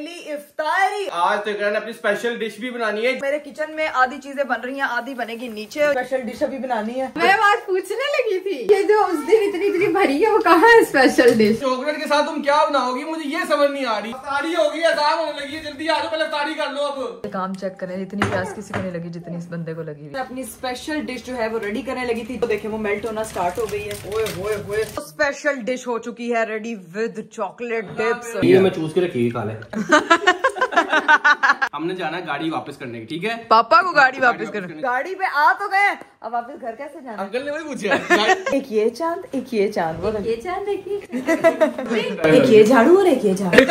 पहली इफ्तारी। आज तो इकरार ने अपनी स्पेशल डिश भी बनानी है। मेरे किचन में आधी चीजें बन रही हैं, आधी बनेगी नीचे। स्पेशल डिश अभी बनानी है। मैं आज पूछने लगी थी, ये जो उस दिन इतनी भरी है वो कहाँ है स्पेशल डिश? चॉकलेट के साथ तुम क्या बनाओगी, मुझे ये समझ नहीं आ रही। इफ्तारी होगी, अज़ान होने लगी है, जल्दी आ जाओ, पहले इफ्तारी कर लो। अब काम चेक करें, इतनी प्यास किसी को नहीं लगी जितनी इस बंदे को लगी। अपनी स्पेशल डिश जो है वो रेडी करने लगी थी, तो देखे वो मेल्ट होना स्टार्ट हो गई है। ओए होए होए, स्पेशल डिश हो चुकी है रेडी विद चॉकलेट डिप्स। ये मैं चूज के रखी खा ले। हमने जाना है गाड़ी वापस करने की, ठीक है? पापा को गाड़ी वापस कर। गाड़ी पे आ तो गए, अब वापस घर कैसे जाना? अंकल ने वही पूछा। एक ये चांद, एक ये चांद, वो ये चांद देखिए। एक ये झाड़ू और एक ये झाड़ू।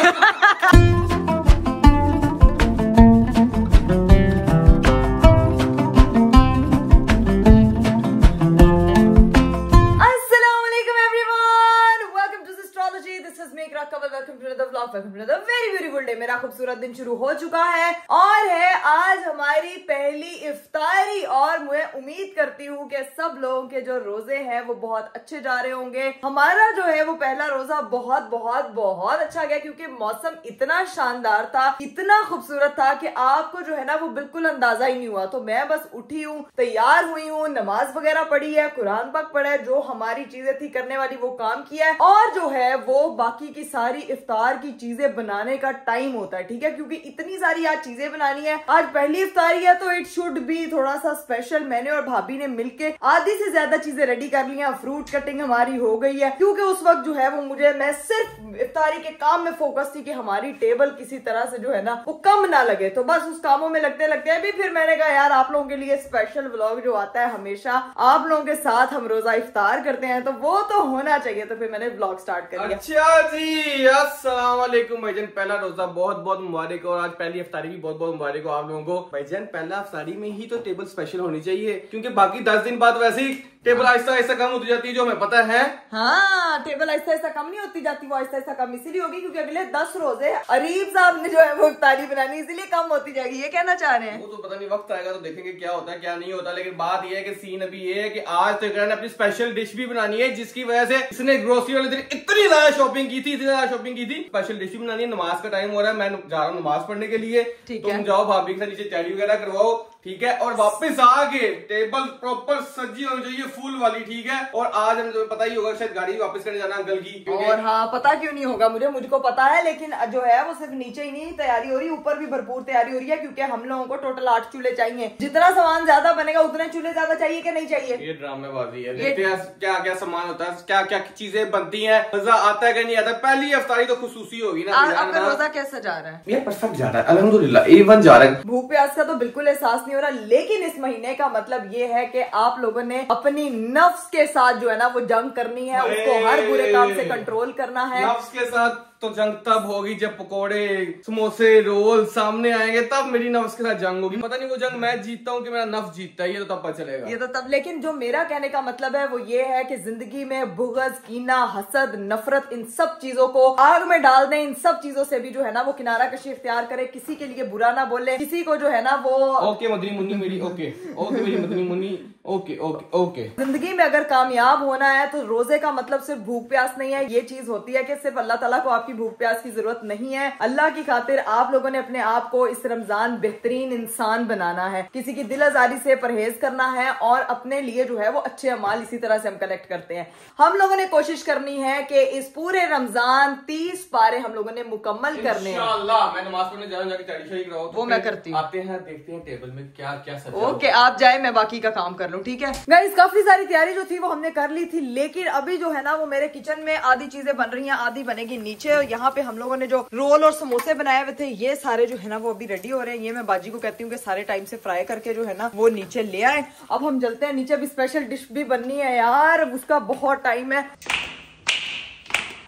मेरा खूबसूरत दिन शुरू हो चुका है और है आज हमारी पहली इफ्तारी, और मैं उम्मीद करती हूँ कि सब लोगों के जो रोजे हैं वो बहुत अच्छे जा रहे होंगे। हमारा जो है वो पहला रोजा बहुत बहुत बहुत अच्छा गया, क्योंकि मौसम इतना शानदार था, इतना खूबसूरत था कि आपको जो है ना वो बिल्कुल अंदाजा ही नहीं हुआ। तो मैं बस उठी हूँ, तैयार हुई हूँ, नमाज वगैरह पढ़ी है, कुरान पाक पढ़ा है, जो हमारी चीजें थी करने वाली वो काम किया है, और जो है वो बाकी की सारी इफ्तार की चीजें बनाने का टाइम होता है, ठीक है? क्योंकि इतनी सारी आज चीजें बनानी है, आज पहली इफ्तारी है तो इट शुड बी थोड़ा सा स्पेशल। मैंने और भाभी ने मिलके आधी से ज्यादा चीजें रेडी कर ली हैं। फ्रूट कटिंग हमारी हो गई है, क्योंकि उस वक्त जो है वो मैं सिर्फ इफ्तारी के काम में फोकस थी कि हमारी टेबल किसी तरह से जो है ना वो कम ना लगे। तो बस उस कामों में लगते लगते अभी फिर मैंने कहा यार आप लोगों के लिए स्पेशल व्लॉग जो आता है हमेशा आप लोगों के साथ हम रोजा इफ्तार करते हैं, तो वो तो होना चाहिए। तो फिर मैंने व्लॉग स्टार्ट कर दिया। अच्छा जी, अस्सलाम वालेकुम भाईजान। पहला रोजा बहुत बहुत मुबारक हो, और आज पहली इफ्तारी भी बहुत बहुत मुबारक हो आप लोगों को। भाईजान पहला इफ्तारी में ही तो टेबल स्पेशल होनी चाहिए, क्योंकि बाकी 10 दिन बाद वैसे ही टेबल आहिस्ता आहिस्ता कम होती जाती है, जो हमें पता है। हाँ, टेबल आहिस्ता आहिस्ता कम नहीं होती जाती, वो आहिस्ता आहिस्ता कम इसीलिए होगी क्योंकि अगले 10 रोजे अरीब साहब ने जो है वो इफ्तारी बनानी, इसीलिए कम होती जाएगी। ये कहना चाह रहे हैं? वो तो पता नहीं, वक्त आएगा तो देखेंगे क्या होता है क्या नहीं होता। लेकिन बात ये है कि सीन अभी ये है कि आज तो इकरार ने अपनी स्पेशल डिश भी बनानी है, जिसकी वजह से इसने ग्रोसरी वाले दिन इतनी ज्यादा शॉपिंग की थी, स्पेशल डिश भी बनानी है। नमाज का टाइम हो रहा है, मैं जा रहा हूँ नमाज पढ़ने के लिए। तुम जाओ भाभी के साथ नीचे तैयारी वगैरह करवाओ, ठीक है? और वापस आके टेबल प्रॉपर सजी होनी चाहिए, फुल वाली, ठीक है? और आज हमें तो पता ही होगा शायद गाड़ी वापस करने जाना अंकल की। और हाँ, पता क्यों नहीं होगा मुझको पता है, लेकिन जो है वो सिर्फ नीचे ही नहीं तैयारी हो रही, ऊपर भी भरपूर तैयारी हो रही है, क्योंकि हम लोगों को टोटल 8 चूल्हे चाहिए। जितना सामान ज्यादा बनेगा उतने चूल्हे ज्यादा चाहिए कि नहीं चाहिए? ये ड्रामेबाजी है। देखते हैं क्या क्या सामान होता है, क्या क्या चीजें बनती है, मजा आता है कि नहीं आता। पहली इफ्तारी तो खुसूसी होगी ना। आपका रोजा कैसा जा रहा है? ये परफेक्ट जा रहा है, अल्हम्दुलिल्लाह A1 जा रहा है। भूख प्यास का तो बिल्कुल एहसास नहीं हो रहा, लेकिन इस महीने का मतलब ये है कि आप लोगों ने अपनी नफ्स के साथ जो है ना वो जंग करनी है, उसको हर बुरे काम से कंट्रोल करना है। नफ्स के साथ तो जंग तब होगी जब पकोड़े, समोसे, रोल सामने आएंगे, तब मेरी नफ्स के साथ जंग होगी। पता नहीं वो जंग मैं जीतता हूँ कि मेरा नफ्स जीतता है, ये तो तब पता चलेगा। ये तो तब। लेकिन जो मेरा कहने का मतलब है वो ये है कि जिंदगी में बुग़्ज़, कीना, हसद, नफरत, इन सब चीजों को आग में डाल दें। इन सब चीजों से भी जो है ना वो किनारा कशी इख्तियार करें, किसी के लिए बुरा ना बोले, किसी को जो है ना वो ओके मदनी मुन्नी मेरी, ओके मेरी मदनी मुन्नी, ओके। जिंदगी में अगर कामयाब होना है तो रोजे का मतलब सिर्फ भूख प्यास नहीं है। ये चीज होती है कि सिर्फ अल्लाह ताला को आपकी भूख प्यास की जरूरत नहीं है। अल्लाह की खातिर आप लोगों ने अपने आप को इस रमजान बेहतरीन इंसान बनाना है, किसी की दिल आजारी से परहेज करना है, और अपने लिए जो है वो अच्छे अमाल इसी तरह से हम कलेक्ट करते हैं। हम लोगों ने कोशिश करनी है कि इस पूरे रमजान 30 पारे हम लोगों ने मुकम्मल करने हैं। इंशाअल्लाह। मैं नमाज पढ़ने जा रहा हूं, जाके तैयारी कराओ। वो मैं करती हूँ। आते हैं, देखते हैं टेबल में क्या क्या सजा। ओके, आप जाए, मैं बाकी का काम कर लूं, ठीक है? गाइस, काफी सारी तैयारी जो थी वो हमने कर ली थी, लेकिन अभी जो है ना वो मेरे किचन में आधी चीजें बन रही हैं, आधी बनेगी नीचे। और यहाँ पे हम लोगों ने जो रोल और समोसे बनाए हुए थे, ये सारे जो है ना वो अभी रेडी हो रहे हैं। ये मैं बाजी को कहती हूँ कि सारे टाइम से फ्राई करके जो है ना वो नीचे ले आए। अब हम चलते हैं नीचे, अभी स्पेशल डिश भी बननी है यार, उसका बहुत टाइम है।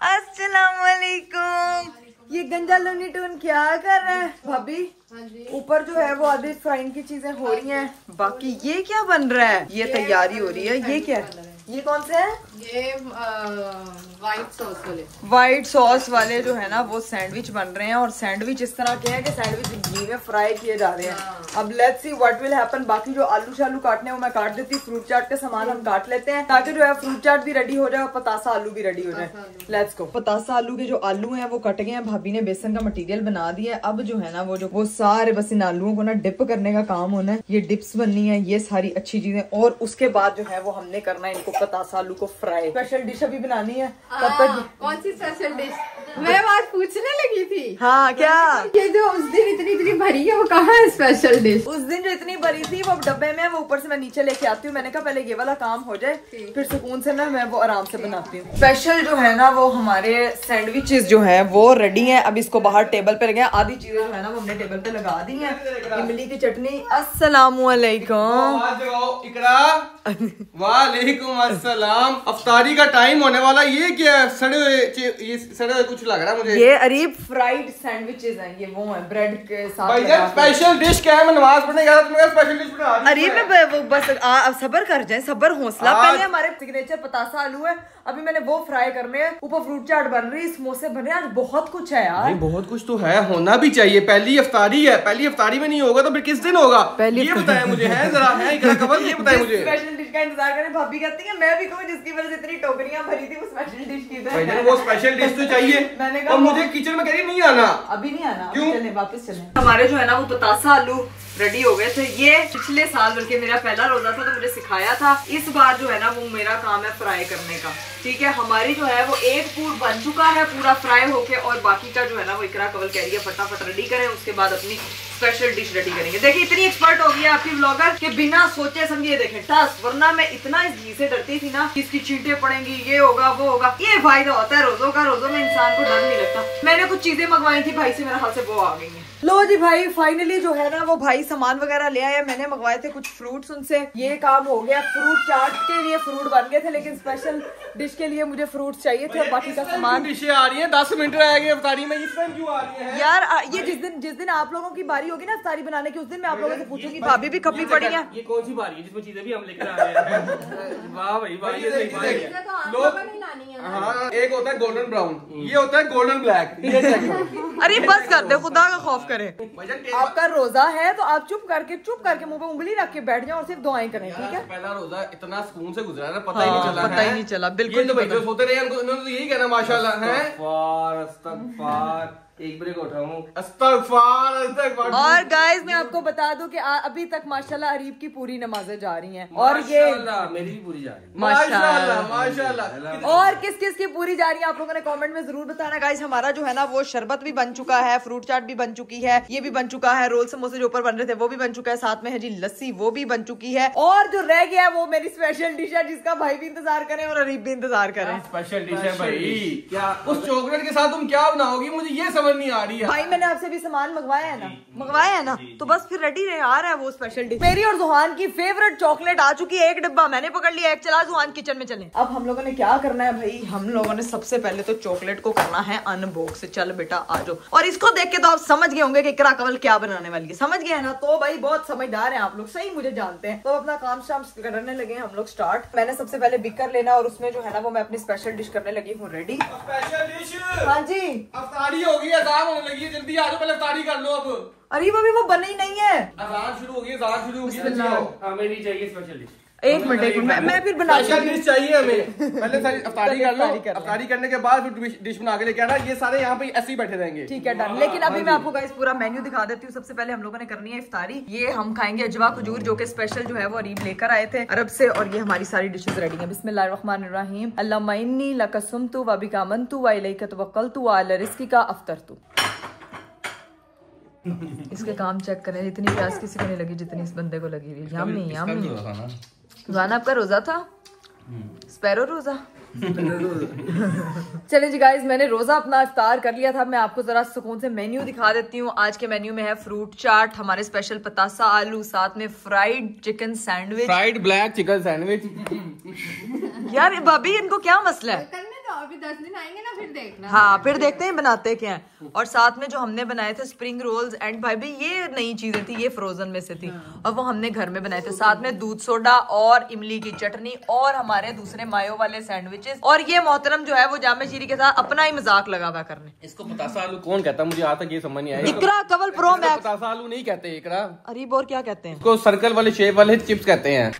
अस्सलाम वालेकुम। ये गंजा लोनी टून क्या कर रहा है भाभी? ऊपर जो है वो आधी फ्राइंग की चीजें हो रही हैं, बाकी ये क्या बन रहा है? ये तैयारी हो रही है। ये क्या है? ये कौन से हैं? ये व्हाइट सॉस वाले। व्हाइट सॉस वाले जो है ना वो सैंडविच बन रहे हैं, और सैंडविच इस तरह के हैं कि सैंडविच घी में फ्राई किए जा रहे हैं। अब let's see what will happen. बाकी जो आलू शालू काटने वो मैं काट देती हूँ, फ्रूट चाट का सामान हम काट लेते हैं ताकि जो है फ्रूट चाट भी रेडी हो जाए और पतासा आलू भी रेडी हो जाए। Let's go. पतासा आलू के जो आलू हैं वो कट गए हैं, भाभी ने बेसन का मटेरियल बना दिया है। अब जो है ना वो सारे बस इन आलूओं को ना डिप करने का काम होना है। ये डिप्स बननी है, ये सारी अच्छी चीजें, और उसके बाद जो है वो हमने करना है इनको पतासा आलू को फ्राई। स्पेशल डिश अभी बनानी है। तब तक कौन सी स्पेशल डिश? मैं बात पूछने लगी थी। हाँ क्या? ये जो उस दिन इतनी भरी है वो कहाँ है स्पेशल डिश? उस दिन जो इतनी भरी थी वो डब्बे में है, वो ऊपर से मैं नीचे लेके आती हूँ। मैंने कहा पहले ये वाला काम हो जाए, फिर सुकून से ना मैं वो आराम से बनाती हूँ। स्पेशल जो है ना वो हमारे सैंडविचेस जो है वो रेडी हैं। अब इसको बाहर टेबल पे लगे। आधी चीजें जो है ना वो हमने टेबल पे लगा दी हैं। इमली की चटनी। अस्सलामुअलैकुम। वालेकुम अस्सलाम। अफ्तारी का टाइम होने वाला। ये क्या है? सड़े हुए कुछ लग रहा है मुझे। ये अरीब फ्राइड सैंडविचेस हैं। ये वो है ब्रेड के साथ। स्पेशल डिश क्या है? मैं नमाज पढ़ने गया था, तुम्हें स्पेशल डिश बना दी। अरे मैं वो बस सबर कर जाए, सबर हौसला। पहले हमारे सिग्नेचर पतासा आलू है, अभी मैंने वो फ्राई करने हैं। ऊपर फ्रूट चाट बन रही है, समोसे बन रहे हैं। आज बहुत कुछ है यार। बहुत कुछ तो है, होना भी चाहिए। पहली अफ्तारी है, पहली अफ्तारी में नहीं होगा तो फिर किस दिन होगा? ये बताया मुझे है जरा है इकरा कबल, ये बताया मुझे। स्पेशल डिश का इंतजार करें। भाभी कहती है मैं भी कहूँ जिसकी वजह से इतनी टोकरियां भरी थी वो स्पेशल डिश की है। वो स्पेशल डिश तो चाहिए। मैंने कहा और मुझे किचन में कह रही नहीं आना। अभी नहीं आना। क्यों? चले वापस चले। हमारे जो है ना वो पतासा आलू रेडी हो गए थे। ये पिछले साल बल्कि मेरा पहला रोजा था तो मुझे सिखाया था। इस बार जो है ना वो मेरा काम है फ्राई करने का। ठीक है, हमारी जो है वो एक पूर बन चुका है पूरा फ्राई होके, और बाकी का जो है ना वो इकरा कवल कह रही है फटाफट रेडी करें, उसके बाद अपनी स्पेशल डिश रेडी करेंगे। देखिए इतनी एक्सपर्ट हो गई है आपकी ब्लॉगर कि बिना सोचे समझे देखें टस, वरना मैं इतना इस घी से डरती थी ना, इसकी चींटे पड़ेंगी, ये होगा वो होगा। ये फायदा होता है रोजों का, रोजों में इंसान को डर नहीं लगता। मैंने कुछ चीजें मंगवाई थी भाई से, मेरे हाथ से वो आ गई है। लो जी भाई, फाइनली जो है ना वो भाई सामान वगैरह ले आया। मैंने मंगवाए थे कुछ फ्रूट्स उनसे, ये काम हो गया। फ्रूट चाट के लिए फ्रूट बन गए थे, लेकिन स्पेशल डिश के लिए मुझे फ्रूट्स चाहिए थे और बाकी का सामान। डिशें आ रही हैं, 10 मिनट रह गए अफ्तारी में, इस टाइम क्यों आ रही हैं? यार ये जिस दिन आप लोगों की बारी होगी ना अफ्तारी बनाने की, उस दिन मैं आप लोगों से पूछूंगी भाभी भी खपी पड़ी है। ये कौन सी बारी है जिसमें चीजें भी हम लेकर आ रहे हैं? वाह भाई वाह, ये सही बात है। हाँ, एक होता है गोल्डन ब्राउन, ये होता है गोल्डन ब्लैक। अरे बस कर दे, खुदा का खौफ करे। आपका रोजा है तो आप चुप करके मुंह पे उंगली रख के बैठ जाओ और सिर्फ दुआएं करें, ठीक है? पहला रोजा इतना सुकून से गुजरा ना, पता ही नहीं चला। पता ही नहीं चला, बिल्कुल। तो भाई जो सोते रहे उन्होंने तो यही कहना माशाल्लाह है। अस्तगफार, एक ब्रेक उठाऊं। अस्तगफार। और गाइस मैं आपको बता दूं कि अभी तक माशाल्लाह अरीब की पूरी नमाजें जा रही हैं, और ये मेरी भी पूरी जा रही है। माशाल्लाह। और किस किस की पूरी जा रही है आप लोगों ने कमेंट में जरूर बताना। गाइस हमारा जो है ना वो शरबत भी बन चुका है, फ्रूट चाट भी बन चुकी है, ये भी बन चुका है, रोल समोसे जो ऊपर बन रहे थे वो भी बन चुका है, साथ में है जी लस्सी, वो भी बन चुकी है, और जो रह गया वो मेरी स्पेशल डिश है जिसका भाई भी इंतजार करें और अरीब भी इंतजार करें। स्पेशल डिश है भाई। क्या उस चॉकलेट के साथ तुम क्या बनाओगी, मुझे ये समझ नहीं आ रही है। भाई मैंने आपसे भी सामान मंगवाया है ना, तो बस फिर रेडी आ रहा है वो स्पेशल डिश। मेरी और जुहान की फेवरेट चॉकलेट आ चुकी है, एक डिब्बा मैंने पकड़ लिया, एक चला जुहान किचन में चले। अब हम लोगों ने क्या करना है भाई, हम लोगों ने सबसे पहले तो चॉकलेट को करना है अनबॉक्स। चल बेटा आ जाओ, और इसको देख के तो आप समझ गए होंगे कि इकरा कवल क्या बनाने वाली है, समझ गए ना? तो भाई बहुत समझदार है आप लोग, सही मुझे जानते हैं। तो अपना काम शाम करने लगे हम लोग स्टार्ट। मैंने सबसे पहले बिकर लेना और उसमें जो है ना वो मैं अपनी स्पेशल डिश करने लगी हूँ रेडी। स्पेशल डिश, हाँ जी, अफ्तारी हो गई है, अज़ान होने लगी है, जल्दी आ जाओ, पहले अफ्तारी कर लो। अब अरे अभी वो बनी नहीं है, अज़ान शुरू हो गई, अज़ान शुरू हो गई। हमें भी चाहिए स्पेशल डिश। एक मिनट मैं फिर बना डिश चाहिए हमें। पहले सारी अफ्तारी कर लो, अफ्तारी करने के बाद फिर डिश बना के लेके आना। ये सारे यहाँ पे ऐसे ही बैठे रहेंगे, ठीक है डन। लेकिन अभी मैं आपको गाइस पूरा मेन्यू दिखा देती हूँ। सबसे पहले हम लोगों ने करनी है इफ्तारी। ये हम खाएंगे अजवा खजूर, जो कि स्पेशल जो है वो अरीब लेकर आए थे अरब से, और ये हमारी सारी डिशेस रेडी हैं। बिस्मिल्लाहिर्रहमानिर्रहीम। अल्लाहुम्मा इन्नी लका सुम्तु व बिका आमन्तु व इलैका तवक्कलतु व अला रिज़्क़िका अफ़्तरतु। इसके काम चेक करें, इतनी प्यास किसी को नहीं लगी जितनी इस बंदे को लगी हुई। Yummy yummy. गाना आपका रोजा था, स्पैरो रोजा। चलें जी गाइस, मैंने रोजा अपना इफ्तार कर लिया था। मैं आपको जरा सुकून से मेन्यू दिखा देती हूँ। आज के मेन्यू में है फ्रूट चाट, हमारे स्पेशल पतासा आलू, साथ में fried chicken sandwich, fried black chicken sandwich. यार भाभी इनको क्या मसला है? अभी 10 दिन आएंगे ना, फिर देखना। हाँ फिर देखते हैं बनाते क्या है। और साथ में जो हमने बनाए थे स्प्रिंग रोल्स एंड भाई भी ये नई चीजें थी, ये फ्रोजन में से थी और वो हमने घर में बनाए थे। साथ में दूध सोडा और इमली की चटनी और हमारे दूसरे मायो वाले सैंडविचेस। और ये मोहतरम जो है वो जामे शीरी के साथ अपना ही मजाक लगा हुआ करने। इसको पतासा आलू कौन कहता है? मुझे आज तक ये समझ नहीं आया। इकरा कवल प्रो मैक्स पतासा आलू नहीं कहते इकरा, अरीब और क्या कहते हैं? इसको सर्कल वाले शेप वाले चिप्स कहते हैं।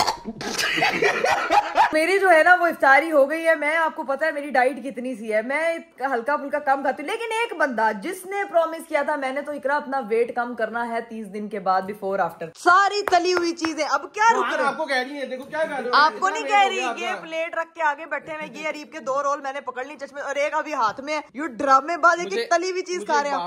मेरी जो है ना वो इफ्तारी हो गई है। मैं आपको पता है मेरी डाइट कितनी सी है, मैं हल्का फुल्का कम खाती हूँ। लेकिन एक बंदा जिसने प्रॉमिस किया था, मैंने तो इकरा अपना वेट कम करना है 30 दिन के बाद, बिफोर आफ्टर सारी तली हुई चीजें। अब क्या रुक रहे? आपको कह रही है, देखो क्या कर रहे हो। आपको नहीं कह रही, ये प्लेट रख के आगे बैठे हैं, ये अरीब के 2 रोल मैंने पकड़ ली चश्मे और एक अभी हाथ में। यू ड्रामेबाज एक तली हुई चीज खा रहे हैं।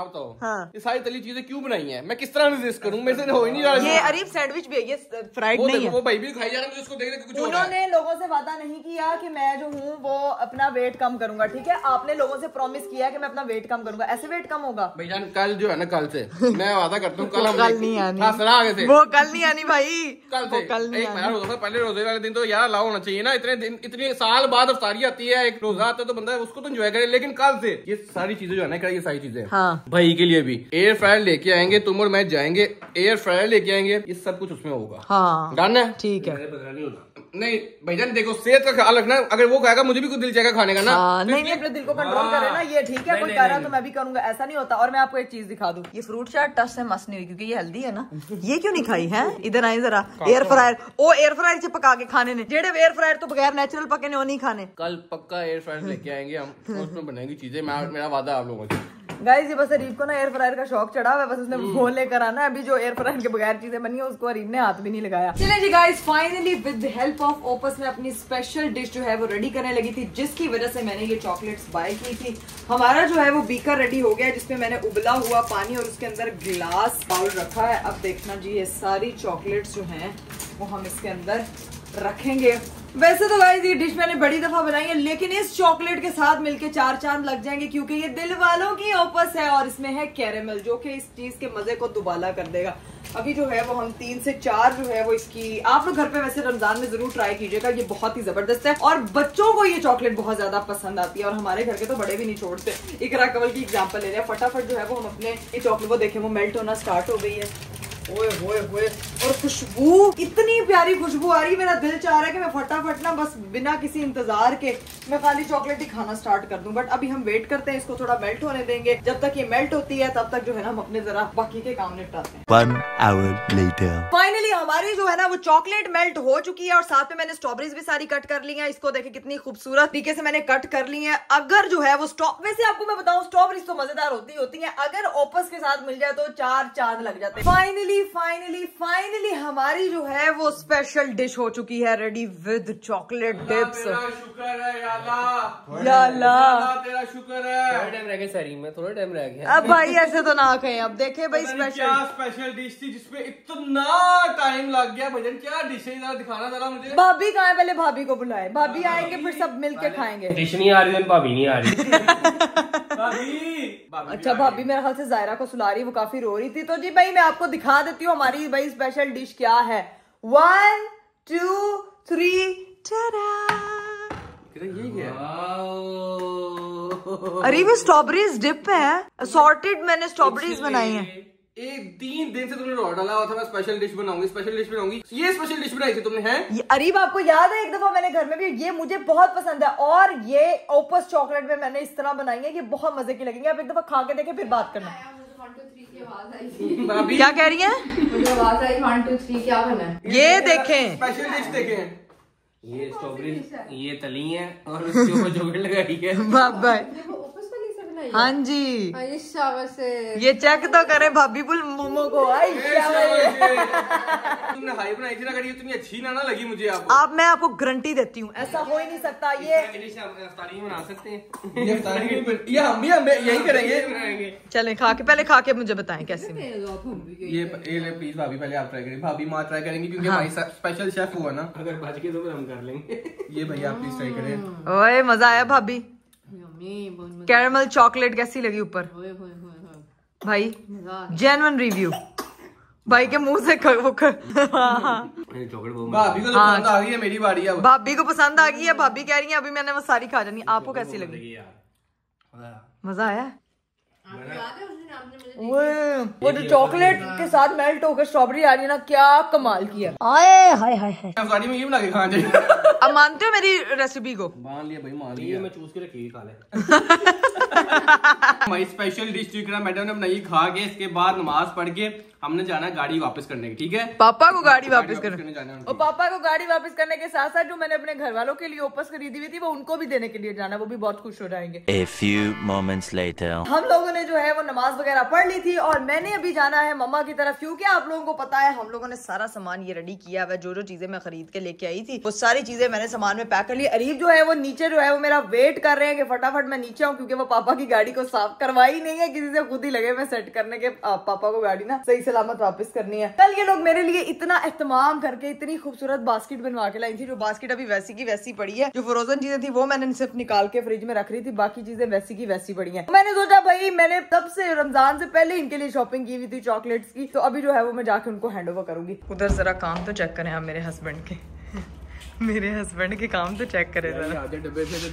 हाँ ये सारी तली चीजें क्यों बनाई है? मैं किस तरह रेजिस्ट करूं? मेरे से हो ही नहीं रहा। ये अरीब सैंडविच भी है, ये फ्राइड नहीं है। वो भाई भी खाई जा रहा है, इसको देख कुछ उन्होंने लोगों से वादा नहीं किया कि मैं जो हूँ वो अपना वेट कम करूंगा, ठीक है? आपने लोगों से प्रॉमिस किया कि मैं अपना वेट कम करूंगा, ऐसे वेट कम होगा? भैयान कल जो है ना, कल से मैं वादा करता हूँ कल नहीं आनी, आगे से वो कल नहीं आनी भाई, कल से कल नहीं आनी। रोजा पहले रोजे वाले दिन तो यार अलाउ होना चाहिए ना। इतने दिन, इतने साल बाद अफ्तारी आती है, एक रोजा आता है तो बंदा उसको तो एंजॉय करे। लेकिन कल से ये सारी चीजें जो है ना, ये सारी चीजें हाँ। भाई के लिए भी एयर फ्रायर लेके आएंगे, तुम और मैं जाएंगे, एयर फ्रायर लेके आएंगे, ये सब कुछ उसमें होगा। हाँ डन है, ठीक है। नहीं भैया देखो सेहत का ख्याल रखना। अगर वो कहेगा मुझे भी कुछ दिल चाहेगा खाने का ना, नहीं अपने दिल को कंट्रोल करे ना, ये ठीक है। कोई कह रहा तो मैं भी करूंगा, ऐसा नहीं होता। और मैं आपको एक चीज दिखा दूं, ये फ्रूट चाट टच से मस्त नहीं हुई क्योंकि ये हेल्दी है ना। ये क्यों नहीं खाई है? इधर आई जरा। एयर फ्रायर, ओ एयर फ्रायर से पका के खाने ने, जेड़े एयर फ्रायर तो बगैर नेचुरल पके ने वो नहीं खाने। कल पक्का एयर फ्रायर लेके आएंगे हम, उसमें बनाएंगे चीजें। मेरा वादा आप लोगों से। गाइस ये बस अरीब को ना एयर फ्रायर का शौक चढ़ा हुआ है, बस उसने वो लेकर आना। अभी जो एयर फ्रायर के बगैर चीजें बनी है उसको अरीब ने हाथ भी नहीं लगाया। चलिए जी guys, finally with the help of Opus में अपनी स्पेशल डिश जो है वो रेडी करने लगी थी, जिसकी वजह से मैंने ये चॉकलेट्स बाय की थी। हमारा जो है वो बीकर रेडी हो गया है, जिसमें मैंने उबला हुआ पानी और उसके अंदर गिलास बाउल रखा है। अब देखना जी, ये सारी चॉकलेट्स जो हैं वो हम इसके अंदर रखेंगे। वैसे तो गाइस ये डिश मैंने बड़ी दफा बनाई है, लेकिन इस चॉकलेट के साथ मिलके 4 चांद लग जाएंगे क्योंकि ये दिल वालों की ओपस है और इसमें है कैरेमल, जो कि इस चीज के मजे को दुबाला कर देगा। अभी जो है वो हम 3 से 4 जो है वो इसकी, आप लोग घर पे वैसे रमजान में जरूर ट्राई कीजिएगा, ये बहुत ही जबरदस्त है और बच्चों को ये चॉकलेट बहुत ज्यादा पसंद आती है और हमारे घर के तो बड़े भी नहीं छोड़ते। इकरा कवल की एग्जाम्पल ले रहे हैं, फटाफट जो है वो हम अपने ये चॉकलेट वो देखें वो मेल्ट होना स्टार्ट हो गई है। ओए होए होए, और खुशबू, इतनी प्यारी खुशबू आ रही है, मेरा दिल चाह रहा है कि मैं फटाफट ना बस बिना किसी इंतजार के मैं खाली चॉकलेट ही खाना स्टार्ट कर दूं। बट अभी हम वेट करते हैं, इसको थोड़ा मेल्ट होने देंगे। जब तक ये मेल्ट होती है तब तक जो है ना हम अपने जरा बाकी के काम निपटाते हैं। 1 hour later. फाइनली हमारी जो है ना वो चॉकलेट मेल्ट हो चुकी है और साथ में मैंने स्ट्रॉबेरीज भी सारी कट कर ली है। इसको देखे कितनी खूबसूरत तरीके से मैंने कट कर ली है। अगर जो है वो वैसे आपको मैं बताऊं, स्ट्रॉबेरीज तो मजेदार होती है, अगर ओपस के साथ मिल जाए तो 4 चांद लग जाते हैं। फाइनली हमारी जो है वो स्पेशल डिश हो चुकी है रेडी विद चॉकलेट डिप्स। शुक्र है या अल्लाह, या अल्लाह तेरा शुक्र है। थोड़ा टाइम रह गया सरी में, थोड़ा टाइम रह गया। अब भाई ऐसे तो ना कहें। अब देखे भाई स्पेशल डिश थी जिसमें इतना टाइम लग गया। भजन क्या डिश है, जरा दिखाना जरा मुझे। भाभी कहाँ है? पहले भाभी को बुलाए, भाभी आएंगे फिर सब मिलके खाएंगे। डिश नहीं आ रही, भाभी नहीं आ रही। अच्छा भाभी मेरे ख्याल से जायरा को सुला रही, वो काफी रो रही थी। तो जी भाई मैं आपको दिखा देती हूँ हमारी भाई स्पेशल डिश क्या है। 1 2 3 अरे वो स्ट्रॉबेरीज डिप है, असॉर्टेड मैंने स्ट्रॉबेरीज बनाई है। 3 दिन से तुमने ऑर्डर डाला हुआ था, मैं स्पेशल डिश बनाऊंगी। ये स्पेशल डिश बनाई थी तुमने, है? अरीब आपको याद है एक दफा मैंने घर में भी, ये मुझे बहुत पसंद है और ये ओपस चॉकलेट में मैंने इस तरह बनाई है कि बहुत मजे की लगेंगे। आप एक दफा खा के देखें फिर बात करना। क्या कह रही है? मुझे आवाज आई 1 2 3 क्या बना है? ये देखें, स्पेशल डिश देखें। ये स्ट्रॉबेरी ये तली है और उसके ऊपर चॉकलेट लगाई है। बाबा वो ओपस वाली से बनाई है? हाँ जी, अरे शाबाश से। ये चेक तो करें भाभी बुल मोमो को। आई क्या तुमने हाई बनाई थी ना, अगर ये इतनी अच्छी ना लगी मुझे आपको। आप, मैं आपको गारंटी देती हूँ ऐसा हो ही नहीं सकता। ये अफ्तारी में बना सकते हैं, ये हम भी यही करेंगे। चलें खा के, पहले खा के मुझे बताएं कैसे। ये प्लीज भाभी पहले आप ट्राई करें, भाभी माँ ट्राई करेंगी क्योंकि हमारी स्पेशल शेफ हुआ ना। अगर बच गए तो फिर हम कर लेंगे। ये भैया आप प्लीज ट्राई करें। ओए मजा आया भाभी। कैरमल चॉकलेट कैसी लगी ऊपर? भाई जेन्युइन रिव्यू, भाई के मुंह से चॉकलेट भाभी को तो पसंद आ गई है, मेरी बारी है। भाभी को पसंद आ गई है, भाभी कह रही है अभी मैंने वो सारी खा जानी। आपको कैसी लगी? मजा आया? वो जो चॉकलेट के साथ मेल्ट होकर स्ट्रॉबेरी आ रही है ना, क्या कमाल की है। हाय हाय हाय। गाड़ी में ये बना के खा जाए। अब मानते हो मेरी रेसिपी को? मान लिया भाई, मान लिया। मैं चूज के रखी खा ले। हमारी स्पेशल डिश इकरा मैडम ने बनाई, खा के इसके बाद नमाज पढ़ के हमने जाना है गाड़ी वापस करने की। ठीक है, पापा को गाड़ी वापस करने जाना है। और पापा को गाड़ी वापस करने के साथ साथ जो मैंने अपने घर वालों के लिए ओपस खरीदी हुई थी वो उनको भी देने के लिए जाना है, वो भी बहुत खुश हो जाएंगे। A few moments later. हम लोगों ने जो है वो नमाज वगैरह पढ़ ली थी और मैंने अभी जाना है मम्मा की तरफ, क्योंकि आप लोगों को पता है हम लोगों ने सारा सामान ये रेडी किया हुआ। जो जो चीजें मैं खरीद के लेके आई थी वो सारी चीजें मैंने सामान में पैक कर ली। अरीब जो है वो नीचे जो है वो मेरा वेट कर रहे हैं कि फटाफट मैं नीचे आऊँ, क्योंकि वो पापा की गाड़ी को साफ करवाई नहीं है, किसी से खुद ही लगे मैं सेट करने के पापा को गाड़ी ना सही सलामत वापस करनी है। कल ये लोग मेरे लिए इतना एहतमाम करके इतनी खूबसूरत बास्केट बनवा के लाई थी। जो बास्केट अभी वैसी की वैसी पड़ी है, जो फ्रोजन चीजें थी वो मैंने सिर्फ निकाल के फ्रिज में रख रही थी, बाकी चीजें वैसी की वैसी पड़ी है। मैंने सोचा भाई मैंने तब से रमजान से पहले इनके लिए शॉपिंग की हुई थी चॉकलेट्स की, तो अभी जो है वो मैं जाके उनको हैंड ओवर करूंगी। उधर जरा काम तो चेक करें आप मेरे हस्बैंड के। मेरे हस्बैंड के काम तो चेक करें जरा।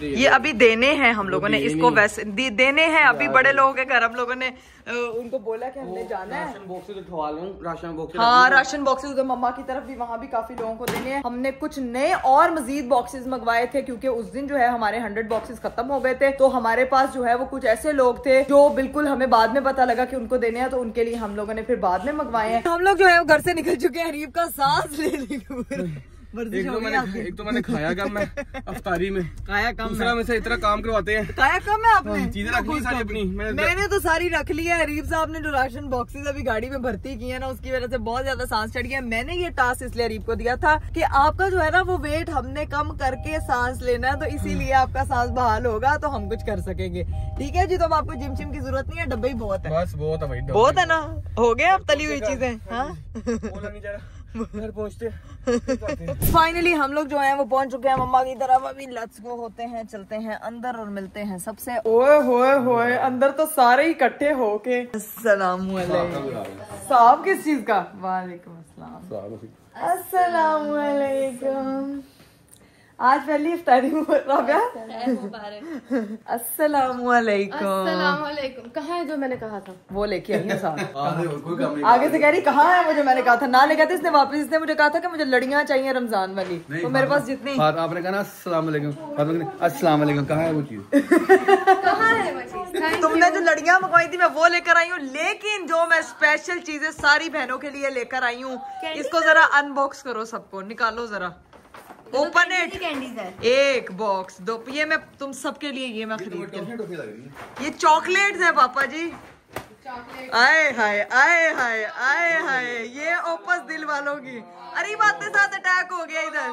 ये अभी देने हैं हम लोगों ने इसको, वैसे देने हैं अभी बड़े लोगों के घर। हम लोगों ने उनको बोला कि हमने जाना है। राशन बॉक्स उठवा लूं, राशन बॉक्स। हाँ, राशन बॉक्सेस उधर मम्मा की तरफ भी, वहाँ भी काफी लोगों को देने हैं। हमने कुछ नए और मजीद बॉक्सेस मंगवाए थे, क्योंकि उस दिन जो है हमारे 100 बॉक्सेस खत्म हो गए थे। तो हमारे पास जो है वो कुछ ऐसे लोग थे जो बिल्कुल हमें बाद में पता लगा कि उनको देने हैं, तो उनके लिए हम लोगों ने फिर बाद में मंगवाए हैं। हम लोग जो है वो घर से निकल चुके हैं अरीब का सांस लेने। एक तो मैंने खाया कम है अफ्तारी में, खाया कम, दूसरा में से इतना काम करवाते हैं। खाया कम है आपने? चीजें रख ली सारी अपनी, मैंने तो सारी रख ली है। अरीब साहब ने जो राशन बॉक्सेस अभी गाड़ी में भर्ती की है ना, उसकी वजह से बहुत ज्यादा सांस चढ़ गया। मैंने ये टास्क इसलिए अरीब को दिया था कि आपका जो है ना वो वेट हमने कम करके सांस लेना है, तो इसीलिए आपका सांस बहाल होगा तो हम कुछ कर सकेंगे। ठीक है जी, तो आपको जिम शिम की जरूरत नहीं है, डब्बे ही बहुत है। बस बहुत है भाई, बहुत है ना, हो गए अब तली हुई चीजें। हाँ घर पहुँचते फाइनली हम लोग जो है वो पहुंच चुके हैं मम्मा की तरफ। अभी लेट्स गो होते हैं, चलते हैं अंदर और मिलते हैं सबसे। ओए होए होए, अंदर तो सारे इकट्ठे होके अस्सलामुअलैकुम। साहब किस चीज का? वालेकुम अस्सलाम। अस्सलामुअलैकुम। आज पहली इफ्तारी मुबारक। अस्सलामुअलैकुम। कहाँ है जो मैंने कहा था? वो लेके आई है साथ। आगे से कह रही कहाँ है वो जो मैंने कहा था। ना लेके आते इसने वापस। इसने मुझे कहा था कि मुझे लड़ियां चाहिए रमजान वाली, तो मेरे पास जितनी आपने कहा ना अस्सलाम वालेकुम, अस्सलाम वालेकुम, कहाँ है वो चीज? कहाँ है वो चीज? तुमने जो लड़ियां मंगवाई थी मैं वो लेकर आई हूँ, लेकिन जो मैं स्पेशल चीजें सारी बहनों के लिए लेकर आई हूँ, इसको जरा अनबॉक्स करो, सबको निकालो जरा, ओपन इट। एक बॉक्स दो, ये मैं तुम सबके लिए ये मैं खरीद के, ये चॉकलेट्स है पापा जी। आए हाय आए हाय आए हाय, ये ओपस दिल वालों की। अरे बात के साथ अटैक हो गया इधर।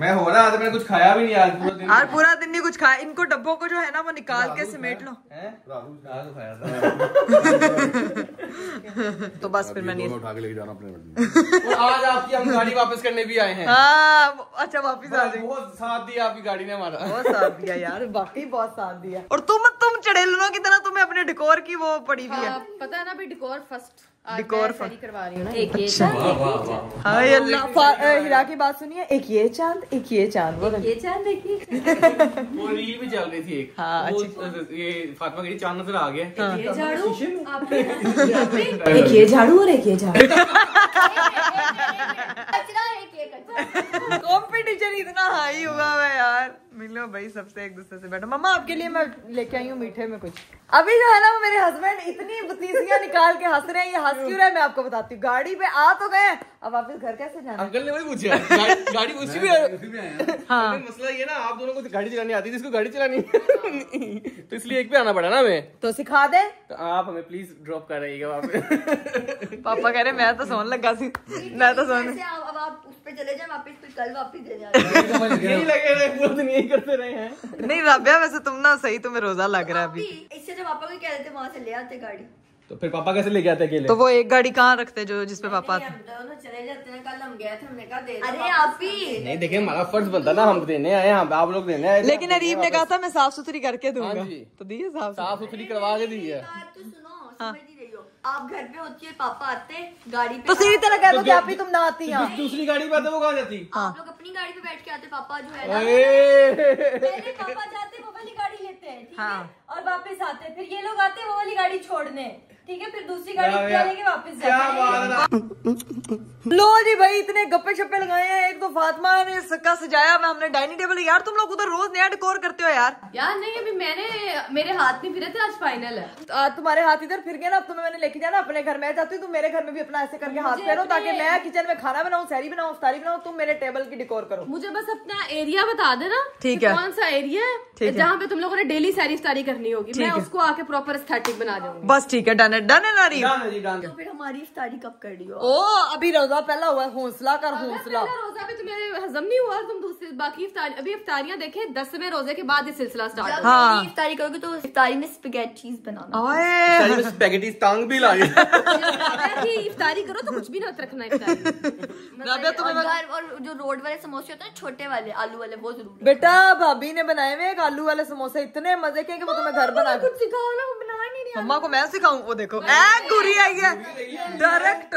मैं हो रहा था, मैंने कुछ खाया भी नहीं आज पूरा दिन। आज पूरा दिन नहीं कुछ खाया। इनको डब्बों को जो है ना वो निकाल के समेट लो। तो बस फिर मैंने उठा के लेके जाना अपने। और आज आपकी हम गाड़ी वापस करने भी आए हैं। हाँ अच्छा, वापिस आ जाएंगे। बहुत साथ दिया आपकी गाड़ी ने हमारा, बहुत साथ दिया यार, बाकी बहुत साथ दिया। और तुम चड़ेलों की तरह तुम्हें अपने डेकोर की वो पड़ी हुई है। पता है ना अभी डिकोर फर्स्ट डिकोर करवा रही हूँ ना। एक ये हाय अल्लाह। हिरा की बात सुनिए, एक ये चांद एक ये चांद, वो ये चांद देखिए। वो रील भी चल रही थी एक। हाँ, ये फातिमा की चांद नजर आ गया। ये झाड़ू एक ये झाड़ू और एक ये झाड़ू। कॉम्पिटिशन इतना हाई हुआ है यार। मिलो भाई सबसे, एक दूसरे से बैठो। मम्मा आपके लिए मैं लेके आई हूँ मीठे में कुछ। अभी जो है ना वो मेरे हस्बैंड इतनी बतीसियां निकाल के हंस रहे हैं। ये हंस क्यों रहा है मैं आपको बताती हूँ। गाड़ी पे आ तो गए, अब वापस घर कैसे जाना? अंकल ने वही पूछा, गाड़ी उसी में है। हाँ। मसला ये ना, आप दोनों को गाड़ी चलानी आती है, जिसको गाड़ी चलानी तो इसलिए एक पे आना पड़ा ना हमें। तो सिखा दे। तो आप हमें प्लीज ड्रॉप कर रहिएगा वहाँ पे। पापा कह रहे मैं तो सोने लगा सी, मैं तो सोने। अब आप उस पे चले जाए वापस, फिर कल वापस दे जाए। यही लगे रहे, पूरा दिन यही करते रहे हैं। नहीं राबिया, वैसे तुम ना सही, तुम्हें रोजा लग रहा है अभी। इससे जो पापा को कह देते वहाँ से ले आते गाड़ी। तो फिर पापा कैसे लेके आते अकेले? तो वो एक गाड़ी कहाँ रखते जो जिसपे पापा आते? हम दोनों चले जाते हैं। कल हम गए थे, हमने कहा दे दो। अरे आप ही नहीं देखिए, हमारा फर्ज बनता ना, हम देने आए, हम आप लोग देने आए। लेकिन अरीब ने कहा था मैं साफ सुथरी करके दूंगा। हाँ जी। तो दिए साफ सुथरी करवा के दी है। बात तो सुनो, समझ नहीं रही हो। आप घर पे होती है, पापा आते गाड़ी पे। तो सीधी तरह कह दो कि आप ही तुम ना आती हैं। दूसरी गाड़ी पे आते वो कहाँ जाती? आप लोग अपनी गाड़ी पे बैठ के आते, पापा जो है ना अरे पहले पापा जाते वो वाली गाड़ी लेते हैं, ठीक है, और वापस आते, फिर ये लोग आते वो वाली गाड़ी छोड़ने, ठीक है, फिर दूसरी गाड़ी लेके वापस क्या जाते हैं। बात है। लो जी भाई, इतने गप्पे शप्पे लगाए हैं। एक तो फातिमा ने इसका सजाया हुआ, हमने डाइनिंग टेबल। यार तुम लोग उधर रोज नया डेकोर करते हो यार। यार नहीं, अभी मेरे हाथ नहीं फिरे थे, आज फाइनल है। आज तुम्हारे हाथ इधर फिर गए ना, अब तुम्हें मैंने लेके जाना अपने घर में। चाहती हूँ तुम मेरे घर में भी अपना ऐसे करके हाथ फेरो, ताकि मैं किचन में खाना बनाऊँ, सहरी बनाऊँ, इफ्तारी बनाऊँ, तुम मेरे टेबल की डेकोर करो। मुझे बस अपना एरिया बता देना, ठीक है। कौन सा एरिया है जहाँ पे तुम लोगों ने डेली सहरी इफ्तारी करनी होगी, मैं उसको आके प्रॉपर एस्थेटिक बना दूंगी। बस ठीक है, डन है, डन है नारी। तो फिर हमारी इफ्तारी कब कर रही हो? ओ अभी रोजा पहला हुआ है, हौसला कर हौसला। पहला रोजा भी तुम्हें हजम नहीं हुआ, तुम दूसरी बाकी अभी इफ्तारियां देखे 10वें रोजे के बाद ये सिलसिला स्टार्ट जब होगा। हाँ। मेरी इफ्तारी करोगे तो इफ्तारी में स्पैगेटीज बनाना। ओए स्पैगेटी टांग भी ला गई। इफ्तारी करो तो कुछ भी ना रखना इफ्तारी। राबिया तुम्हें और जो रोड वाले समोसे होते हैं छोटे वाले आलू वाले, वो जरूर। बेटा भाभी ने बनाए हुए एक आलू वाले समोसे, इतने मजे के कि वो तुम्हें घर बना कुछ सिखाओ ना, वो बना नहीं रही। मम्मा को मैं सिखाऊं। वो देखो ए गुरी आई है डायरेक्ट।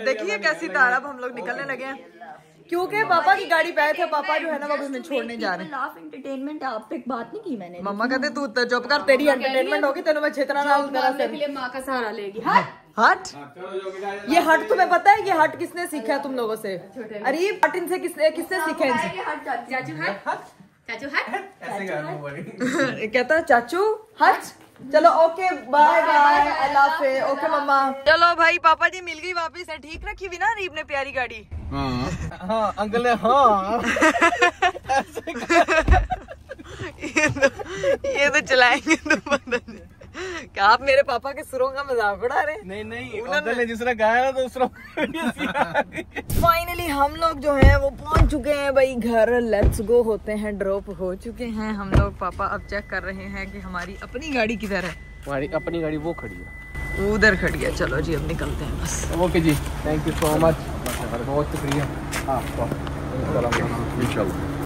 देखिए कैसी ताड़प हम लोग निकलने लगे हैं, क्योंकि पापा की गाड़ी पे आए थे। पापा जो है ना वो हमें छोड़ने जा रहे हैं। लाफ एंटरटेनमेंट है, आप पे एक बात नहीं की मैंने। मम्मा कहते तू तो चुप कर, तेरी एंटरटेनमेंट होगी, तेनों मैं छेतना नाल तेरा मारने सिर। के लिए माँ का सहारा लेगी। हाँ हट। ये हट तुम्हें पता है ये हट किसने सीखा है तुम लोगों से? अरे हट इनसे किसने सीखा है इनसे? चाचू हट, चाचू हट। कहता चाचू हट। चलो ओके बाय बाय, अल्लाह हाफिज़। ओके मम्मा। चलो भाई, पापा जी मिल गई वापिस। ठीक रखी हुई ना रीब ने प्यारी गाड़ी? हाँ अंकल ने हाँ ये तो चलाएंगे तो पता नहीं। क्या आप मेरे पापा के सुरों का मजाक उड़ा रहे? नहीं अंकल ने जिसने गाया ना तो उसने फाइनली हम लोग जो है वो पहुंच चुके हैं भाई घर। लेट्स गो होते हैं, ड्रॉप हो चुके हैं हम लोग। पापा अब चेक कर रहे हैं कि हमारी अपनी गाड़ी किधर है। हमारी अपनी गाड़ी वो खड़ी है, उधर खड़ी है। चलो जी अब निकलते हैं बस। ओके जी, थैंक यू सो मच, बहुत शुक्रिया।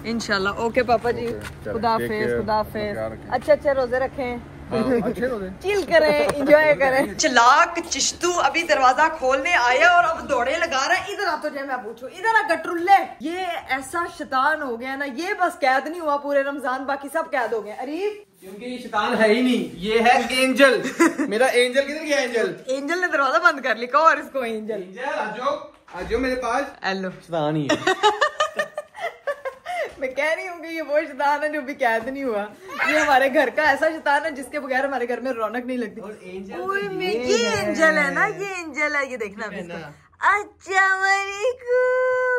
इंशाल्लाह। ओके पापा जी, खुदा हाफिज़, खुदा हाफिज़। अच्छे रोजे रखें, अच्छे रोजे, चिल करें, एंजॉय करें। चलाक चिश्तू अभी दरवाजा खोलने आया और अब दौड़े लगा रहा है। इधर आ तो मैं पूछू, इधर आ गटरुल्ले। ये ऐसा शैतान हो गया ना, ये बस कैद नहीं हुआ पूरे रमजान, बाकी सब कैद हो गए। अरीब क्योंकि ये शैतान है ही नहीं, ये है एंजल। मेरा एंजल किधर गया? एंजल ने दरवाजा बंद कर लिया और इसको एंजल। आज मेरे पास हेलो। शैतान ही है। मैं कह रही हूँ कि ये वो शैतान है जो भी कैद नहीं हुआ। ये हमारे घर का ऐसा शैतान है जिसके बगैर हमारे घर में रौनक नहीं लगती। ओए ये एंजल है ना, ये एंजल है। ये देखना अभी इसको। अच्छा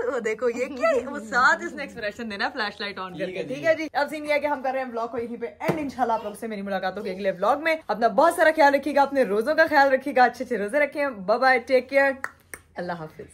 वो देखो ये क्या है? वो साथ इसने एक्सप्रेशन देना फ्लैश लाइट ऑन करके। ठीक है जी, अब सीन ये है कि हम कर रहे हैं व्लॉग को यहीं पे एंड। इंशाल्लाह आप लोग से मेरी मुलाकात होगी अगले व्लॉग में। अपना बहुत सारा ख्याल रखिएगा, अपने रोजों का ख्याल रखिएगा, अच्छे रोजे रखें। बाय बाय, टेक केयर, अल्लाह हाफिज।